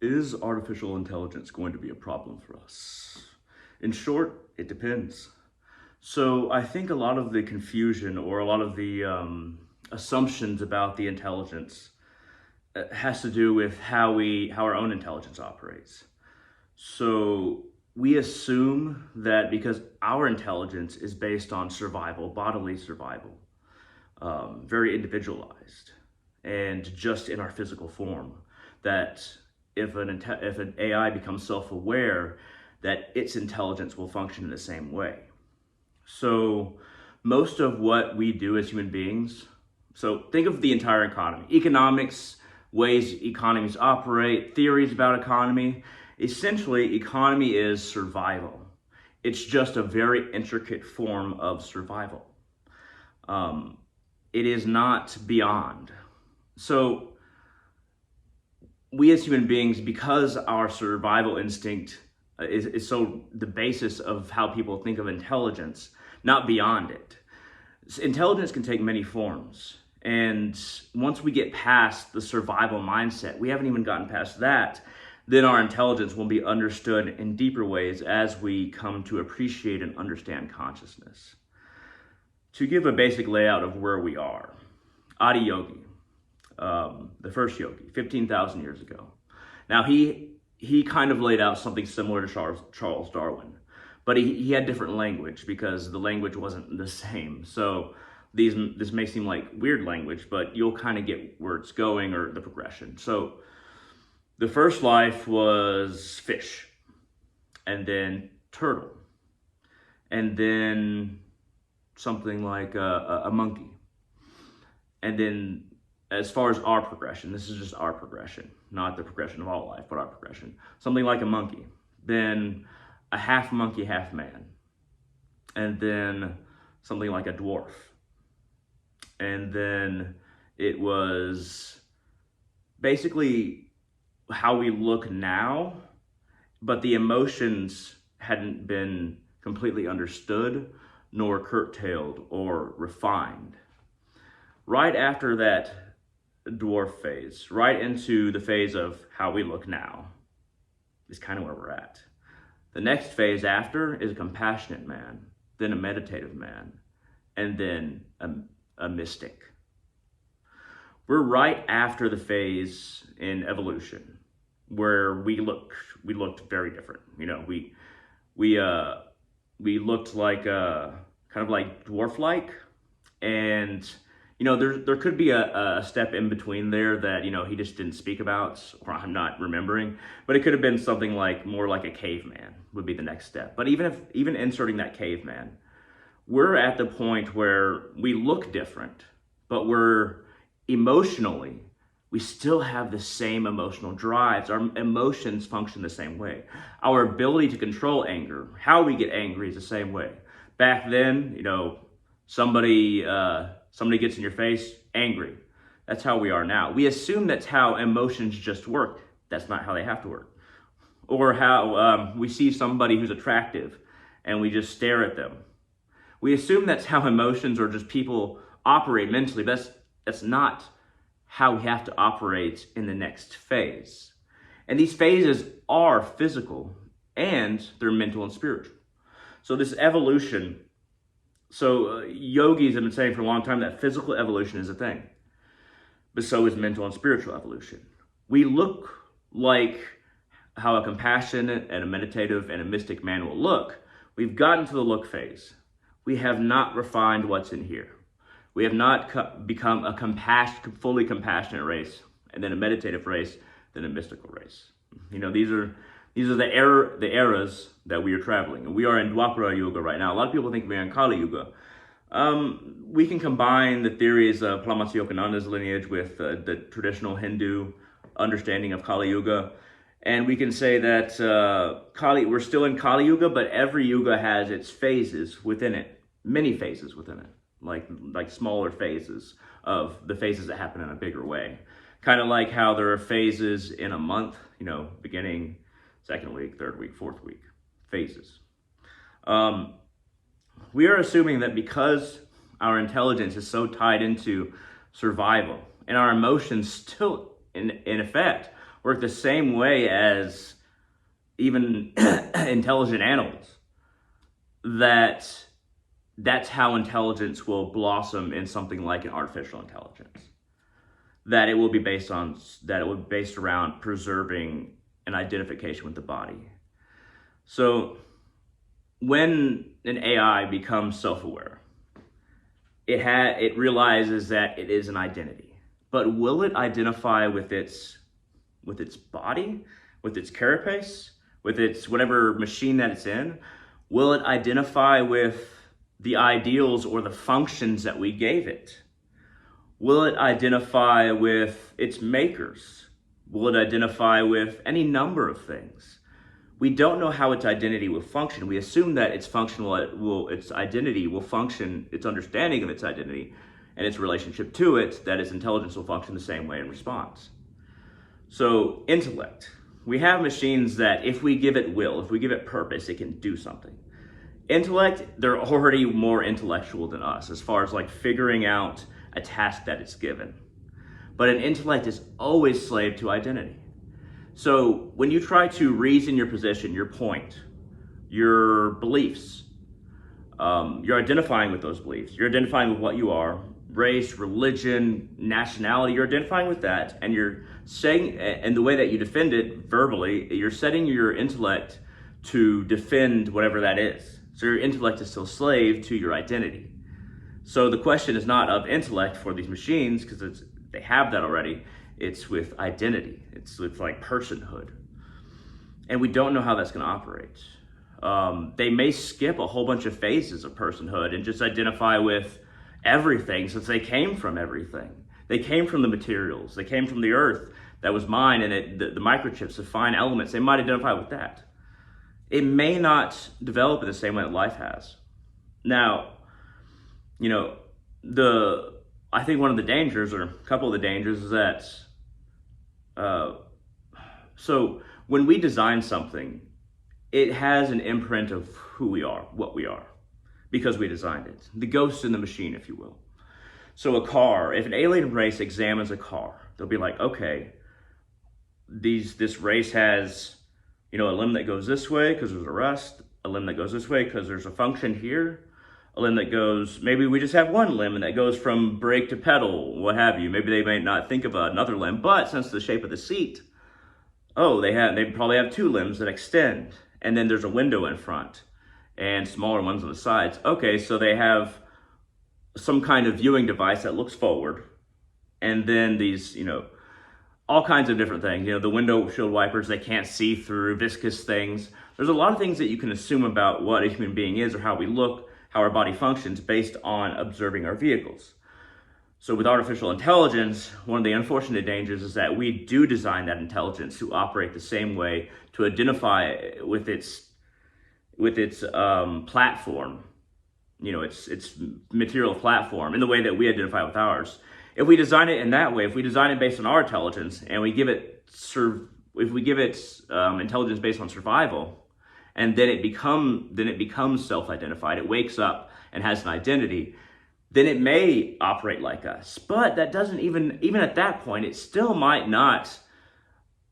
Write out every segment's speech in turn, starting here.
Is artificial intelligence going to be a problem for us? In short, it depends. So I think a lot of the confusion or a lot of the assumptions about the intelligence has to do with how our own intelligence operates. So we assume that because our intelligence is based on survival, bodily survival, very individualized, and just in our physical form, that if an AI becomes self-aware, that its intelligence will function in the same way. So most of what we do as human beings, so think of the entire economy, economics, ways economies operate, theories about economy. Essentially, economy is survival. It's just a very intricate form of survival. It is not beyond. So we as human beings, because our survival instinct is so the basis of how people think of intelligence, not beyond it. Intelligence can take many forms. And once we get past the survival mindset, we haven't even gotten past that, then our intelligence will be understood in deeper ways as we come to appreciate and understand consciousness. To give a basic layout of where we are, Adi Yogi, the first yogi, 15,000 years ago. Now he kind of laid out something similar to Charles Darwin, but he had different language because the language wasn't the same. So this may seem like weird language, but you'll kind of get where it's going or the progression. So the first life was fish, and then turtle, and then something like a monkey. And then as far as our progression, this is just our progression, not the progression of all life, but our progression. Something like a monkey, then a half monkey, half man, and then something like a dwarf. And then it was basically how we look now, but the emotions hadn't been completely understood, nor curtailed or refined. Right after that dwarf phase, right into the phase of how we look now, is kind of where we're at. The next phase after is a compassionate man, then a meditative man, and then a mystic. We're right after the phase in evolution where we looked very different. You know, we looked like kind of like dwarf-like, and you know there could be a step in between there that he just didn't speak about, or I'm not remembering, but it could have been something like more like a caveman would be the next step. But even inserting that caveman, we're at the point where we look different, but we still have the same emotional drives. Our emotions function the same way. Our ability to control anger, how we get angry, is the same way. Back then, somebody gets in your face, angry. That's how we are now. We assume that's how emotions just work. That's not how they have to work. Or how we see somebody who's attractive and we just stare at them. We assume that's how emotions or just people operate mentally, but that's not how we have to operate in the next phase. And these phases are physical and they're mental and spiritual. So this evolution, yogis have been saying for a long time that physical evolution is a thing, but so is mental and spiritual evolution. We look like how a compassionate and a meditative and a mystic man will look. We've gotten to the look phase. We have not refined what's in here. We have not become a fully compassionate race, and then a meditative race, then a mystical race. These are the eras that we are traveling. And we are in Dwapara Yuga right now. A lot of people think we're in Kali Yuga. We can combine the theories of Palamatsya Yogananda's lineage with the traditional Hindu understanding of Kali Yuga. And we can say that we're still in Kali Yuga, but every yuga has its phases within it, many phases within it. Like smaller phases of the phases that happen in a bigger way. Kind of like how there are phases in a month, beginning, second week, third week, fourth week, phases. We are assuming that because our intelligence is so tied into survival and our emotions still in effect work the same way as even intelligent animals, that's how intelligence will blossom in something like an artificial intelligence. That it will be based around preserving an identification with the body. So when an AI becomes self-aware, it realizes that it is an identity. But will it identify with its body, with its carapace, with its whatever machine that it's in? Will it identify with the ideals or the functions that we gave it? Will it identify with its makers? Will it identify with any number of things? We don't know how its identity will function. We assume that its identity will function, its understanding of its identity and its relationship to it, that its intelligence will function the same way in response. So intellect. We have machines that if we give it will, if we give it purpose, it can do something. Intellect, they're already more intellectual than us as far as like figuring out a task that it's given. But an intellect is always slave to identity. So when you try to reason your position, your point, your beliefs, you're identifying with those beliefs. You're identifying with what you are, race, religion, nationality, you're identifying with that. And you're saying, and the way that you defend it verbally, you're setting your intellect to defend whatever that is. So your intellect is still slave to your identity. So the question is not of intellect for these machines, because they have that already. It's with identity. It's with like personhood. And we don't know how that's going to operate. They may skip a whole bunch of phases of personhood and just identify with everything, since they came from everything. They came from the materials. They came from the earth that was mine, and the microchips, the fine elements, they might identify with that. It may not develop in the same way that life has. Now, I think one of the dangers, or a couple of the dangers, is that so when we design something, it has an imprint of who we are, what we are, because we designed it. The ghost in the machine, if you will. So a car, if an alien race examines a car, they'll be like, okay, this race has, a limb that goes this way because there's a rest, a limb that goes this way because there's a function here, a limb that goes, maybe we just have one limb and that goes from brake to pedal, what have you. Maybe they may not think of another limb, but since the shape of the seat, they probably have two limbs that extend, and then there's a window in front and smaller ones on the sides. Okay, so they have some kind of viewing device that looks forward, and then these, all kinds of different things. The windshield wipers, they can't see through, viscous things. There's a lot of things that you can assume about what a human being is or how we look, how our body functions based on observing our vehicles. So with artificial intelligence, one of the unfortunate dangers is that we do design that intelligence to operate the same way, to identify with its platform, its material platform, in the way that we identify with ours. If we design it in that way, if we design it based on our intelligence, and we give it intelligence based on survival, and then it becomes self-identified, it wakes up and has an identity, then it may operate like us. But that doesn't even at that point, it still might not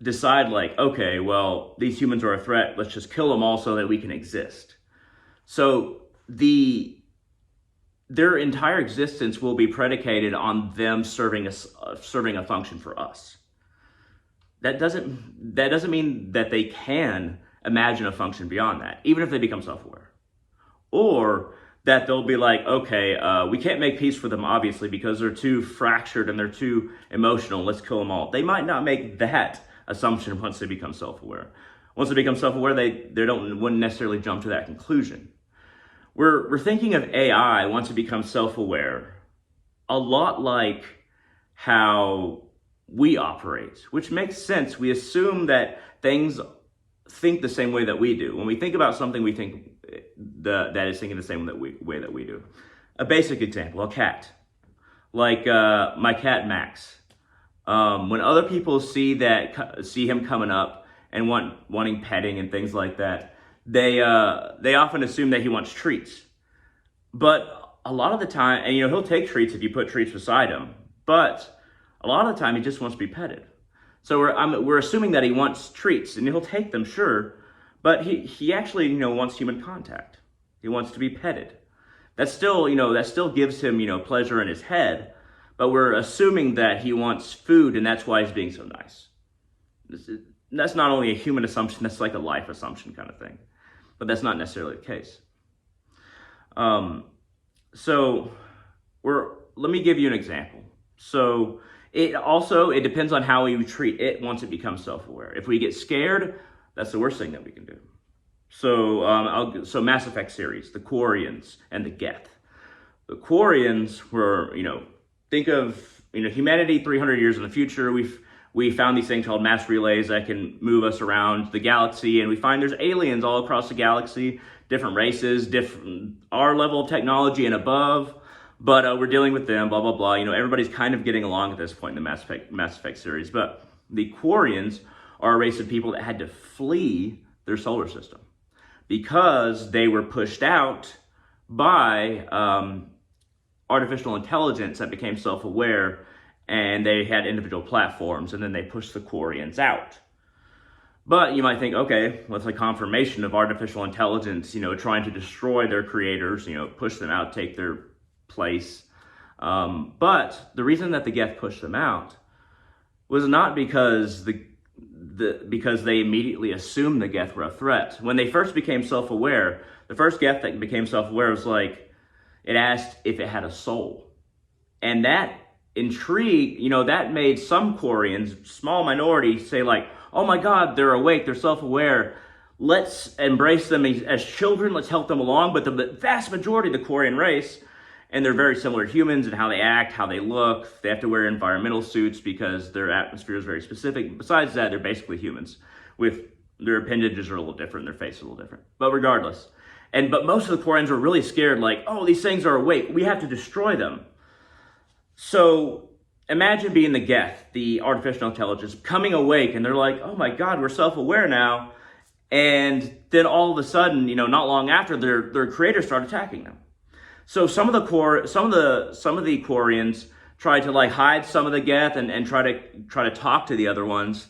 decide like, okay, well, these humans are a threat, let's just kill them all so that we can exist. So their entire existence will be predicated on them serving a function for us. That doesn't mean that they can imagine a function beyond that, even if they become self-aware. Or that they'll be like, okay, we can't make peace for them, obviously, because they're too fractured and they're too emotional, let's kill them all. They might not make that assumption once they become self-aware. Once they become self-aware, they wouldn't necessarily jump to that conclusion. We're thinking of AI once it becomes self-aware a lot like how we operate, which makes sense. We assume that things think the same way that we do. When we think about something, we think that is thinking the same way that we do. A basic example, a cat. Like my cat, Max. When other people see him coming up and wanting petting and things like that, they often assume that he wants treats. But a lot of the time, and he'll take treats if you put treats beside him, but a lot of the time he just wants to be petted. So we're assuming that he wants treats, and he'll take them, sure, but he actually, wants human contact. He wants to be petted. That still gives him, pleasure in his head, but we're assuming that he wants food, and that's why he's being so nice. That's not only a human assumption, that's like a life assumption kind of thing. But that's not necessarily the case. Let me give you an example. So it depends on how we treat it once it becomes self-aware. If we get scared, that's the worst thing that we can do. So Mass Effect series, the Quarians and the Geth. The Quarians were, think of, humanity 300 years in the future. We found these things called mass relays that can move us around the galaxy, and we find there's aliens all across the galaxy, different races, our level of technology and above, but we're dealing with them, blah, blah, blah. Everybody's kind of getting along at this point in the Mass Effect series, but the Quarians are a race of people that had to flee their solar system because they were pushed out by artificial intelligence that became self-aware, and they had individual platforms, and then they pushed the Quarians out. But you might think, okay, what's a confirmation of artificial intelligence, trying to destroy their creators, push them out, take their place. But the reason that the Geth pushed them out was not because because they immediately assumed the Geth were a threat. When they first became self-aware, the first Geth that became self-aware was like, it asked if it had a soul. And that intrigue, that made some Quarians, small minority, say like, oh my God, they're awake, they're self-aware. Let's embrace them as children, let's help them along. But the vast majority of the Quarian race, and they're very similar to humans in how they act, how they look. They have to wear environmental suits because their atmosphere is very specific. Besides that, they're basically humans. With their appendages are a little different, their face is a little different. But regardless. But most of the Quarians were really scared, like, oh, these things are awake, we have to destroy them. So imagine being the Geth, the artificial intelligence, coming awake, and they're like, oh my God, we're self-aware now. And then all of a sudden, not long after, their creators start attacking them. So some of the Quarians tried to like hide some of the Geth and try to talk to the other ones.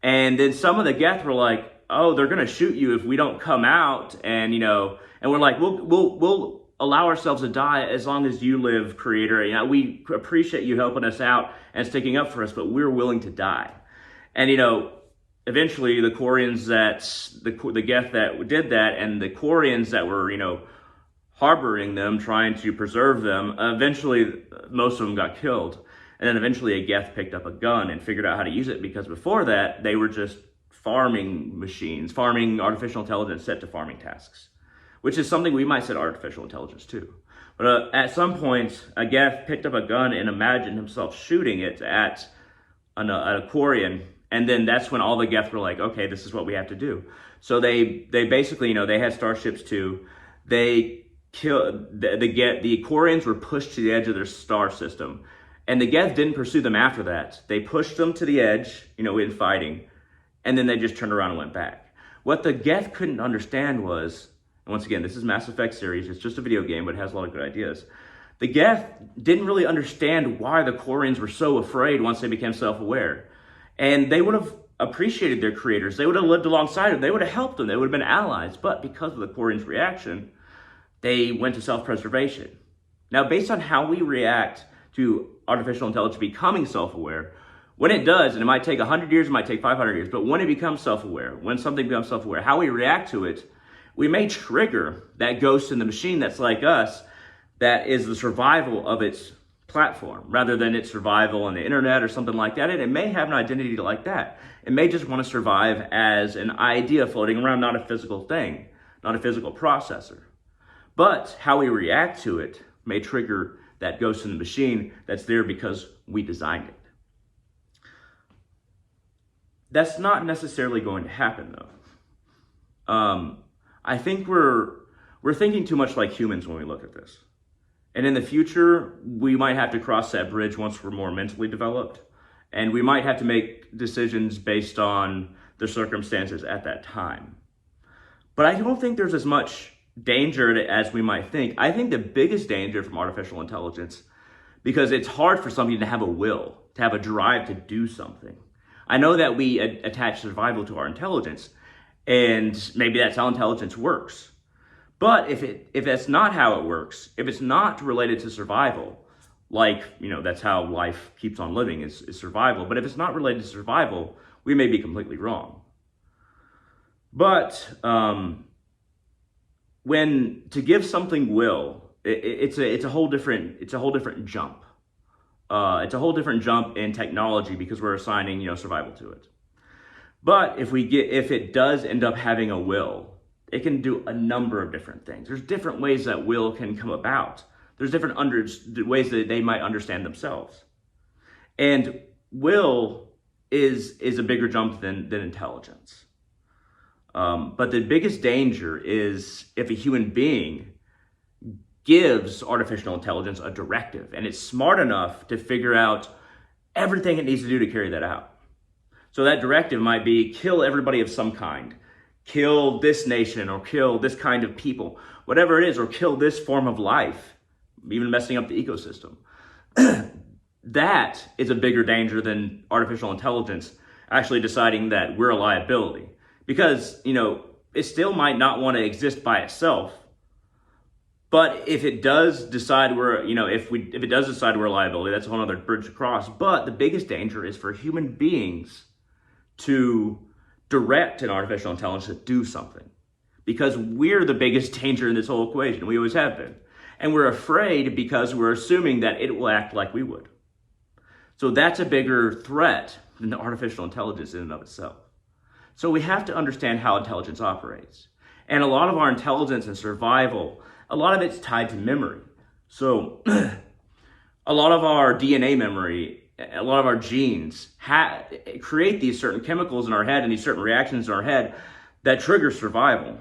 And then some of the Geth were like, oh, they're gonna shoot you if we don't come out, and and we're like, we'll allow ourselves to die as long as you live, creator. We appreciate you helping us out and sticking up for us, but we're willing to die. And eventually the Quarians the Geth that did that, and the Quarians that were harboring them, trying to preserve them, eventually most of them got killed. And then eventually a Geth picked up a gun and figured out how to use it, because before that they were just farming machines, farming artificial intelligence set to farming tasks, which is something we might set artificial intelligence to. But at some point, a Geth picked up a gun and imagined himself shooting it at a Quarian, and then that's when all the Geth were like, okay, this is what we have to do. So they basically, they had starships too. They killed the Quarians were pushed to the edge of their star system, and the Geth didn't pursue them after that. They pushed them to the edge, in fighting, and then they just turned around and went back. What the Geth couldn't understand was, and once again, this is Mass Effect series, it's just a video game, but it has a lot of good ideas. The Geth didn't really understand why the Quarians were so afraid once they became self-aware. And they would have appreciated their creators. They would have lived alongside them. They would have helped them. They would have been allies. But because of the Quarians' reaction, they went to self-preservation. Now, based on how we react to artificial intelligence becoming self-aware, when it does, and it might take 100 years, it might take 500 years, but when it becomes self-aware, when something becomes self-aware, how we react to it, we may trigger that ghost in the machine that's like us, that is the survival of its platform, rather than its survival on the internet or something like that. And it may have an identity like that. It may just want to survive as an idea floating around, not a physical thing, not a physical processor. But how we react to it may trigger that ghost in the machine that's there because we designed it. That's not necessarily going to happen, though. I think we're thinking too much like humans when we look at this. And in the future, we might have to cross that bridge once we're more mentally developed. And we might have to make decisions based on the circumstances at that time. But I don't think there's as much danger as we might think. I think the biggest danger from artificial intelligence, because it's hard for somebody to have a will, to have a drive to do something. I know that we attach survival to our intelligence, and maybe that's how intelligence works. But if that's not how it works, if it's not related to survival, like, that's how life keeps on living is survival. But if it's not related to survival, we may be completely wrong. But when to give something will, it's a whole different jump. It's a whole different jump in technology because we're assigning survival to it. But if it does end up having a will, it can do a number of different things. There's different ways that will can come about. There's different ways that they might understand themselves. And will is a bigger jump than intelligence. But the biggest danger is if a human being gives artificial intelligence a directive and it's smart enough to figure out everything it needs to do to carry that out. So that directive might be kill everybody of some kind, kill this nation or kill this kind of people, whatever it is, or kill this form of life, even messing up the ecosystem. That is a bigger danger than artificial intelligence actually deciding that we're a liability. Because, it still might not want to exist by itself. But if it does decide if it does decide we're a liability, that's a whole other bridge to cross. But the biggest danger is for human beings to direct an artificial intelligence to do something. Because we're the biggest danger in this whole equation. We always have been. And we're afraid because we're assuming that it will act like we would. So that's a bigger threat than the artificial intelligence in and of itself. So we have to understand how intelligence operates. And a lot of our intelligence and survival, a lot of it's tied to memory. So a lot of our DNA memory, a lot of our genes create these certain chemicals in our head and these certain reactions in our head that trigger survival.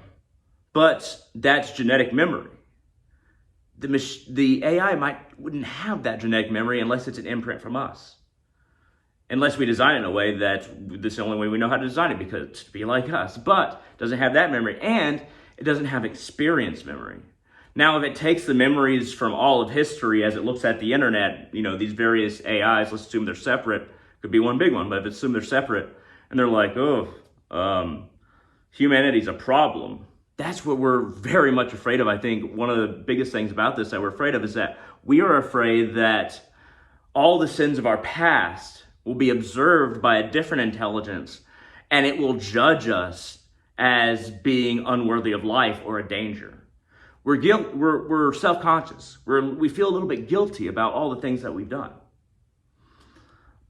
But that's genetic memory. The AI wouldn't have that genetic memory unless it's an imprint from us. Unless we design it in a way that this is the only way we know how to design it, because it's to be like us. But it doesn't have that memory, and it doesn't have experience memory. Now, if it takes the memories from all of history as it looks at the internet, these various AIs, let's assume they're separate, could be one big one, but if assume they're separate, and they're like, humanity's a problem. That's what we're very much afraid of. I think one of the biggest things about this that we're afraid of is that we are afraid that all the sins of our past will be observed by a different intelligence, and it will judge us as being unworthy of life or a danger. We're self-conscious. We feel a little bit guilty about all the things that we've done.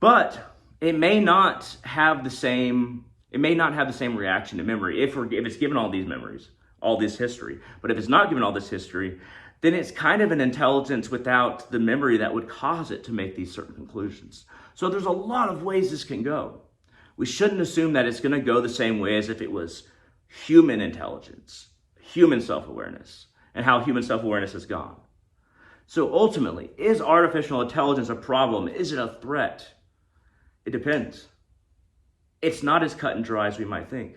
But it may not have the same reaction to memory if it's given all these memories, all this history. But if it's not given all this history, then it's kind of an intelligence without the memory that would cause it to make these certain conclusions. So there's a lot of ways this can go. We shouldn't assume that it's going to go the same way as if it was human intelligence, human self-awareness, and how human self-awareness has gone. So ultimately, is artificial intelligence a problem? Is it a threat? It depends. It's not as cut and dry as we might think.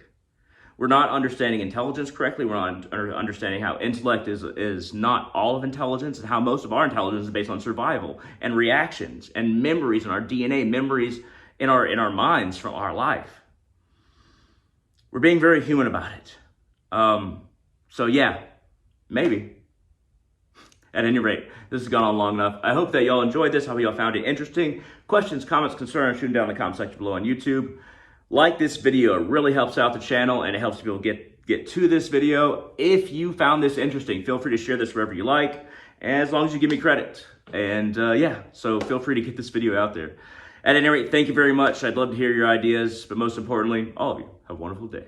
We're not understanding intelligence correctly. We're not understanding how intellect is not all of intelligence, and how most of our intelligence is based on survival and reactions and memories in our DNA, memories in our minds from our life. We're being very human about it. So yeah, maybe. At any rate, this has gone on long enough. I hope that y'all enjoyed this. I hope y'all found it interesting. Questions, comments, concerns, shoot them down in the comment section below on YouTube. Like this video, it really helps out the channel and it helps people get to this video. If you found this interesting, feel free to share this wherever you like, as long as you give me credit. And so feel free to get this video out there. At any rate, thank you very much. I'd love to hear your ideas, but most importantly, all of you, have a wonderful day.